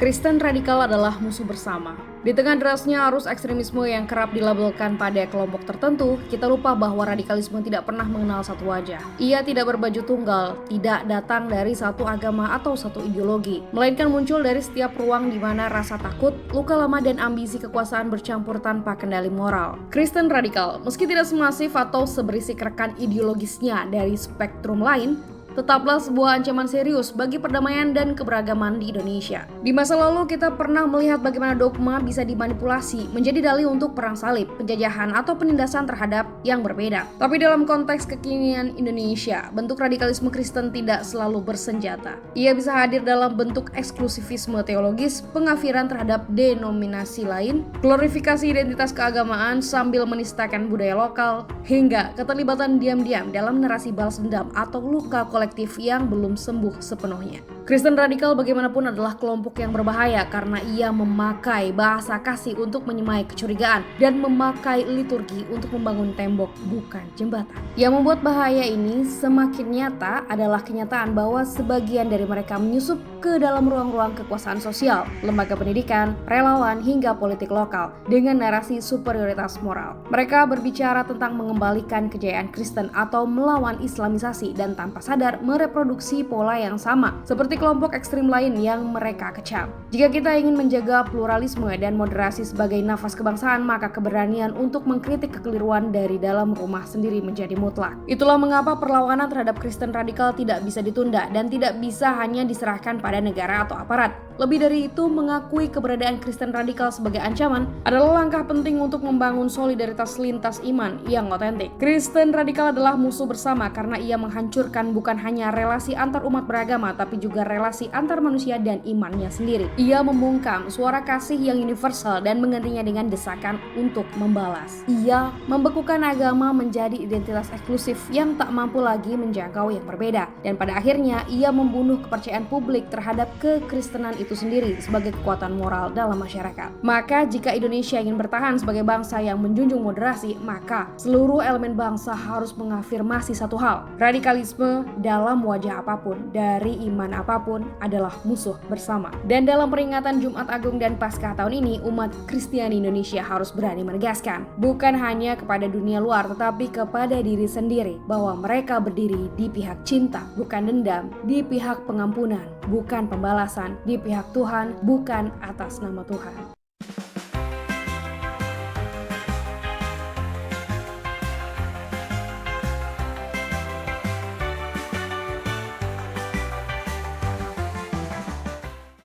Kristen radikal adalah musuh bersama. Di tengah derasnya arus ekstremisme yang kerap dilabelkan pada kelompok tertentu, kita lupa bahwa radikalisme tidak pernah mengenal satu wajah. Ia tidak berbaju tunggal, tidak datang dari satu agama atau satu ideologi, melainkan muncul dari setiap ruang di mana rasa takut, luka lama dan ambisi kekuasaan bercampur tanpa kendali moral. Kristen radikal, meski tidak semasif atau seberisik rekan ideologisnya dari spektrum lain, tetaplah sebuah ancaman serius bagi perdamaian dan keberagaman di Indonesia. Di masa lalu kita pernah melihat bagaimana dogma bisa dimanipulasi menjadi dalih untuk perang salib, penjajahan, atau penindasan terhadap yang berbeda. Tapi dalam konteks kekinian Indonesia, bentuk radikalisme Kristen tidak selalu bersenjata. Ia bisa hadir dalam bentuk eksklusivisme teologis, pengafiran terhadap denominasi lain, glorifikasi identitas keagamaan sambil menistakan budaya lokal, hingga keterlibatan diam-diam dalam narasi balas dendam atau luka kolektif yang belum sembuh sepenuhnya. Kristen radikal bagaimanapun adalah kelompok yang berbahaya karena ia memakai bahasa kasih untuk menyemai kecurigaan dan memakai liturgi untuk membangun tembok, bukan jembatan. Yang membuat bahaya ini semakin nyata adalah kenyataan bahwa sebagian dari mereka menyusup ke dalam ruang-ruang kekuasaan sosial, lembaga pendidikan, relawan, hingga politik lokal dengan narasi superioritas moral. Mereka berbicara tentang mengembalikan kejayaan Kristen atau melawan islamisasi dan tanpa sadar mereproduksi pola yang sama seperti kelompok ekstrim lain yang mereka kecam. Jika kita ingin menjaga pluralisme dan moderasi sebagai nafas kebangsaan, maka keberanian untuk mengkritik kekeliruan dari dalam rumah sendiri menjadi mutlak. Itulah mengapa perlawanan terhadap Kristen radikal tidak bisa ditunda dan tidak bisa hanya diserahkan pada negara atau aparat. Lebih dari itu, mengakui keberadaan Kristen radikal sebagai ancaman adalah langkah penting untuk membangun solidaritas lintas iman yang otentik. Kristen radikal adalah musuh bersama karena ia menghancurkan bukan hanya relasi antar umat beragama, tapi juga relasi antar manusia dan imannya sendiri. Ia membungkam suara kasih yang universal dan menggantinya dengan desakan untuk membalas. Ia membekukan agama menjadi identitas eksklusif yang tak mampu lagi menjangkau yang berbeda. Dan pada akhirnya, ia membunuh kepercayaan publik terhadap kekristenan itu sendiri sebagai kekuatan moral dalam masyarakat. Maka jika Indonesia ingin bertahan sebagai bangsa yang menjunjung moderasi, maka seluruh elemen bangsa harus mengafirmasi satu hal: radikalisme dalam wajah apapun, dari iman apapun, adalah musuh bersama. Dan dalam peringatan Jumat Agung dan Paskah tahun ini, umat Kristiani Indonesia harus berani menegaskan, bukan hanya kepada dunia luar, tetapi kepada diri sendiri, bahwa mereka berdiri di pihak cinta, bukan dendam, di pihak pengampunan, bukan pembalasan, di pihak Tuhan, bukan atas nama Tuhan.